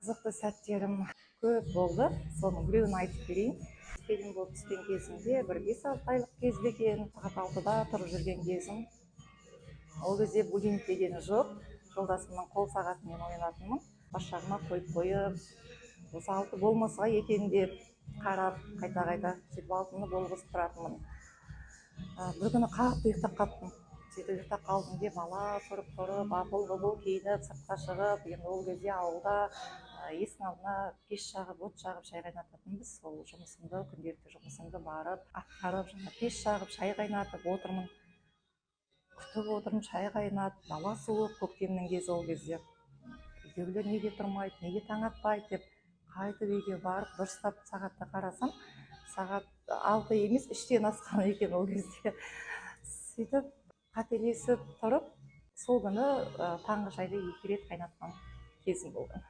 Қызықты сәттерім көп болды. Соның біреуін айтып берейін. Келін болып түскен кезімде бір 5-6 айлық кезді екен. Сағат 6-да тұрып жүрген кезім. Ол кезде будильник дегені жоқ. Жолдасымның қол сағатымен оянатынмын. Бас жағыма қойып, осы 6 болмаса екен деп қарап, қайта сөйтіп 6-ны болғызып тұратынмын. Бір күні қатты ұйықтап қаптым. Сөйтіп ұйықтап қалдым деп бала тұрып, апыл-ғұпыл киініп, сыртқа шығып, енді ол кезде ауылда есіктің алдына пеш жағып, от жағып, шай қайнататынбыз. Сол жұмысымды, күнделікті жұмысымды барып, атқарып, пеш жағып, шай қайнатып отырмын. Күтіп отырмын, шай қайнат, дала суық, көктемнің кезі ол кезде. Үйдегілер неге тұрмайды, неге таң атпайды деп қайтып үйге барып, дұрыстап сағатта қарасам, сағат 6 емес, 3-тен асқан екен ол кезде. Сөйтіп қателесіп тұрып, сол күні таңғы шайды 2 рет қайнатқан кезім болған.